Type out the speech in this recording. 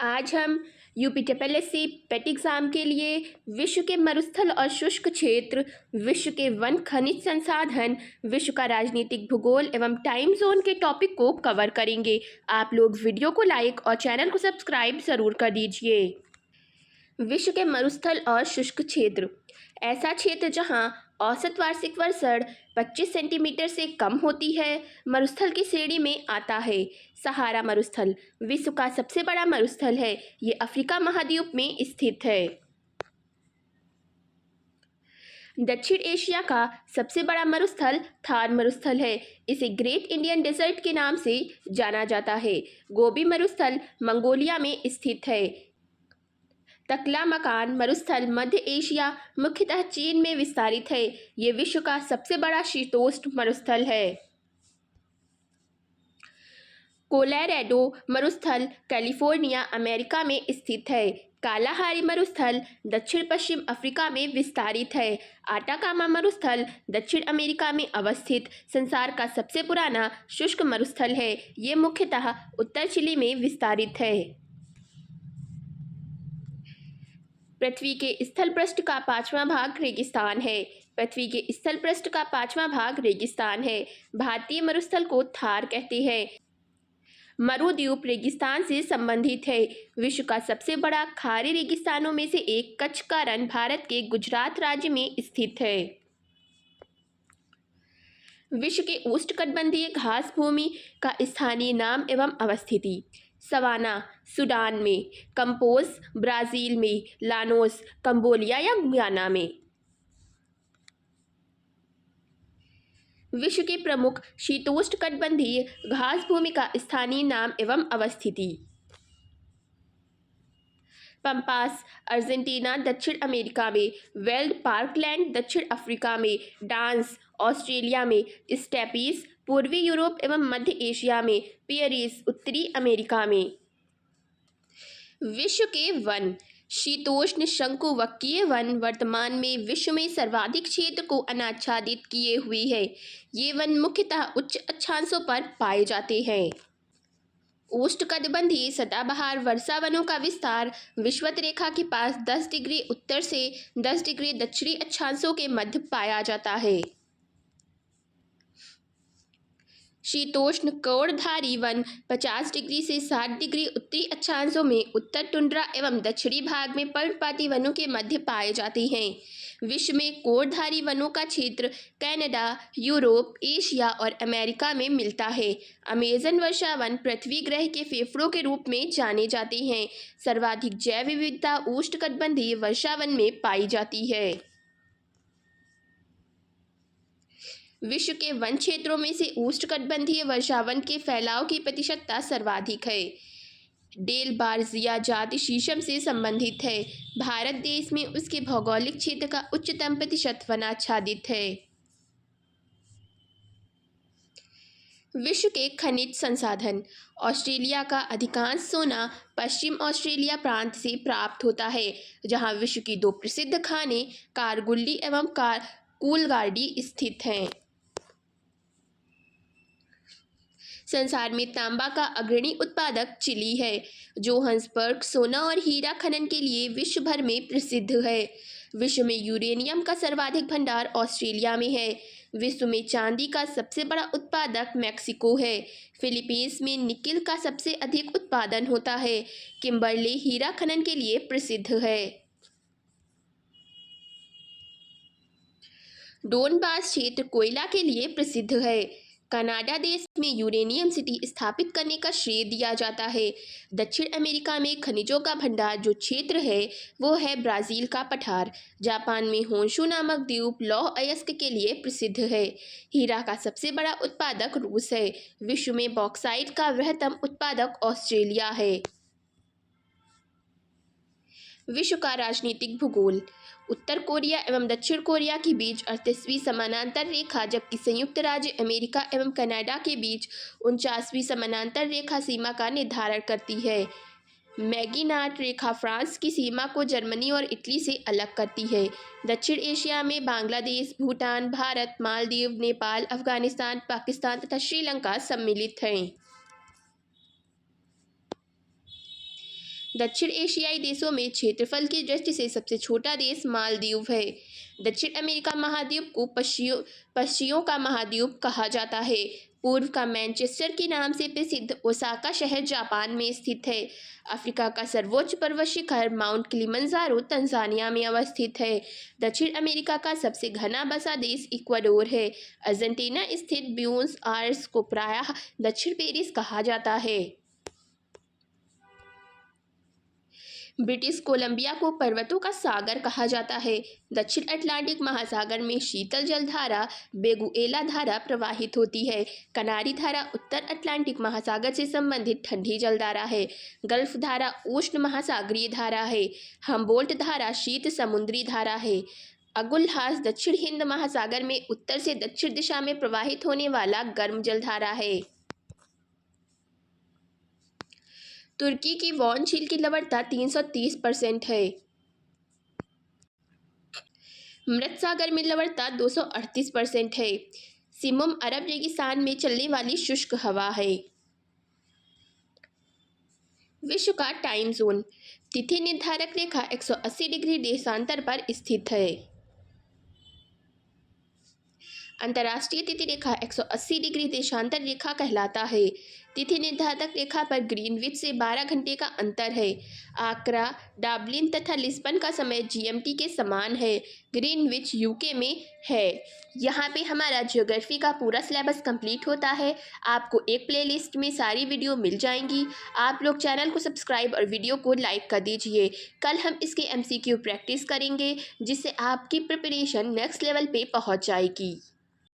आज हम यूपीटीएससी पेट एग्जाम के लिए विश्व के मरुस्थल और शुष्क क्षेत्र, विश्व के वन खनिज संसाधन, विश्व का राजनीतिक भूगोल एवं टाइम जोन के टॉपिक को कवर करेंगे। आप लोग वीडियो को लाइक और चैनल को सब्सक्राइब जरूर कर दीजिए। विश्व के मरुस्थल और शुष्क क्षेत्र ऐसा क्षेत्र जहां औसत वार्षिक वर्षा 25 सेंटीमीटर से कम होती है, मरुस्थल की श्रेणी में आता है। सहारा मरुस्थल विश्व का सबसे बड़ा मरुस्थल है। ये अफ्रीका महाद्वीप में स्थित है। दक्षिण एशिया का सबसे बड़ा मरुस्थल थार मरुस्थल है। इसे ग्रेट इंडियन डेजर्ट के नाम से जाना जाता है। गोबी मरुस्थल मंगोलिया में स्थित है। तकलामकान मरुस्थल मध्य एशिया, मुख्यतः चीन में विस्तारित है। ये विश्व का सबसे बड़ा शीतोष्ण मरुस्थल है। कोलोराडो मरुस्थल कैलिफोर्निया, अमेरिका में स्थित है। कालाहारी मरुस्थल दक्षिण पश्चिम अफ्रीका में विस्तारित है। आटाकामा मरुस्थल दक्षिण अमेरिका में अवस्थित संसार का सबसे पुराना शुष्क मरुस्थल है। ये मुख्यतः उत्तर चिली में विस्तारित है। पृथ्वी के स्थल पृष्ठ का 5वां भाग रेगिस्तान है। पृथ्वी के स्थल पृष्ठ का 5वां भाग रेगिस्तान है। भारतीय मरुस्थल को थार कहते हैं। मरुद्वीप रेगिस्तान से संबंधित है। विश्व का सबसे बड़ा खारी रेगिस्तानों में से एक कच्छ का रण भारत के गुजरात राज्य में स्थित है। विश्व के उष्णकटिबंधीय घास भूमि का स्थानीय नाम एवं अवस्थिति। सवाना सूडान में, कंपोज ब्राजील में, लानोस कंबोडिया या गुयाना में। विश्व के प्रमुख शीतोष्णकटिबंधीय घास भूमि का स्थानीय नाम एवं अवस्थिति। पंपास अर्जेंटीना दक्षिण अमेरिका में, वेल्ड पार्कलैंड दक्षिण अफ्रीका में, डांस ऑस्ट्रेलिया में, स्टेपीज पूर्वी यूरोप एवं मध्य एशिया में, पियरीज उत्तरी अमेरिका में। विश्व के वन शीतोष्ण शंकुवकीय वन वर्तमान में विश्व में सर्वाधिक क्षेत्र को अनाच्छादित किए हुए है। ये वन मुख्यतः उच्च अक्षांशों पर पाए जाते हैं। उष्णकटिबंधीय सदाबहार वर्षा वनों का विस्तार विषुवत रेखा के पास 10 डिग्री उत्तर से 10 डिग्री दक्षिणी अक्षांशों के मध्य पाया जाता है। शीतोष्ण कौड़धारी वन 50 डिग्री से 60 डिग्री उत्तरी अक्षांशों में, उत्तर टुंड्रा एवं दक्षिणी भाग में पर्णपाती वनों के मध्य पाए जाते हैं। विश्व में कोड़धारी वनों का क्षेत्र कनाडा, यूरोप, एशिया और अमेरिका में मिलता है। अमेजन वर्षा वन पृथ्वी ग्रह के फेफड़ों के रूप में जाने जाते हैं। सर्वाधिक जैव विविधता उष्णकटिबंधीय वर्षा वन में पाई जाती है। विश्व के वन क्षेत्रों में से उष्णकटिबंधीय वर्षावन के फैलाव की प्रतिशतता सर्वाधिक है। डेलबार्जिया जाति शीशम से संबंधित है। भारत देश में उसके भौगोलिक क्षेत्र का उच्चतम प्रतिशत वनाच्छादित है। विश्व के खनिज संसाधन ऑस्ट्रेलिया का अधिकांश सोना पश्चिम ऑस्ट्रेलिया प्रांत से प्राप्त होता है, जहां विश्व की 2 प्रसिद्ध खानें कारगुल्ली एवं कूलगार्डी स्थित हैं। संसार में तांबा का अग्रणी उत्पादक चिली है। जोहान्सबर्ग सोना और हीरा खनन के लिए विश्व भर में प्रसिद्ध है। विश्व में यूरेनियम का सर्वाधिक भंडार ऑस्ट्रेलिया में है। विश्व में चांदी का सबसे बड़ा उत्पादक मेक्सिको है। फिलीपींस में निकिल का सबसे अधिक उत्पादन होता है। किम्बरले हीरा खनन के लिए प्रसिद्ध है। डोनबास क्षेत्र कोयला के लिए प्रसिद्ध है। कनाडा देश में यूरेनियम सिटी स्थापित करने का श्रेय दिया जाता है। दक्षिण अमेरिका में खनिजों का भंडार जो क्षेत्र है वो है ब्राज़ील का पठार। जापान में होन्शु नामक द्वीप लौह अयस्क के लिए प्रसिद्ध है। हीरा का सबसे बड़ा उत्पादक रूस है। विश्व में बॉक्साइट का वृहत्तम उत्पादक ऑस्ट्रेलिया है। विश्व का राजनीतिक भूगोल उत्तर कोरिया एवं दक्षिण कोरिया के बीच 38वीं समानांतर रेखा, जबकि संयुक्त राज्य अमेरिका एवं कनाडा के बीच 49वीं समानांतर रेखा सीमा का निर्धारण करती है। मैगिनाट रेखा फ्रांस की सीमा को जर्मनी और इटली से अलग करती है। दक्षिण एशिया में बांग्लादेश, भूटान, भारत, मालदीव, नेपाल, अफगानिस्तान, पाकिस्तान तथा श्रीलंका सम्मिलित हैं। दक्षिण एशियाई देशों में क्षेत्रफल की दृष्टि से सबसे छोटा देश मालदीव है। दक्षिण अमेरिका महाद्वीप को पक्षियों का महाद्वीप कहा जाता है। पूर्व का मैनचेस्टर के नाम से प्रसिद्ध ओसाका शहर जापान में स्थित है। अफ्रीका का सर्वोच्च पर्वत शिखर माउंट किलिमंजारो तंजानिया में अवस्थित है। दक्षिण अमेरिका का सबसे घना बसा देश इक्वाडोर है। अर्जेंटीना स्थित ब्यूनस आयर्स को प्रायः दक्षिण पेरिस कहा जाता है। ब्रिटिश कोलंबिया को पर्वतों का सागर कहा जाता है। दक्षिण अटलांटिक महासागर में शीतल जलधारा बेगुएला धारा प्रवाहित होती है। कनारी धारा उत्तर अटलांटिक महासागर से संबंधित ठंडी जलधारा है। गल्फ धारा उष्ण महासागरीय धारा है। हम्बोल्ट धारा शीत समुद्री धारा है। अगुल्हास दक्षिण हिंद महासागर में उत्तर से दक्षिण दिशा में प्रवाहित होने वाला गर्म जलधारा है। तुर्की की वॉन झील की लवणता 330% है। मृत सागर में लवणता 238% है। सिमुम अरब रेगिस्तान में चलने वाली शुष्क हवा है। विश्व का टाइम जोन। तिथि निर्धारक रेखा 180 डिग्री देशांतर पर स्थित है। अंतर्राष्ट्रीय तिथि रेखा 180 डिग्री देशांतर रेखा कहलाता है। तिथि निर्धारक रेखा पर ग्रीनविच से 12 घंटे का अंतर है। आक्रा, डबलिन तथा लिस्बन का समय जीएमटी के समान है। ग्रीनविच यूके में है। यहाँ पे हमारा ज्योग्राफी का पूरा सिलेबस कंप्लीट होता है। आपको एक प्लेलिस्ट में सारी वीडियो मिल जाएंगी। आप लोग चैनल को सब्सक्राइब और वीडियो को लाइक कर दीजिए। कल हम इसके एमसीक्यू प्रैक्टिस करेंगे, जिससे आपकी प्रिपरेशन नेक्स्ट लेवल पे पहुँच जाएगी।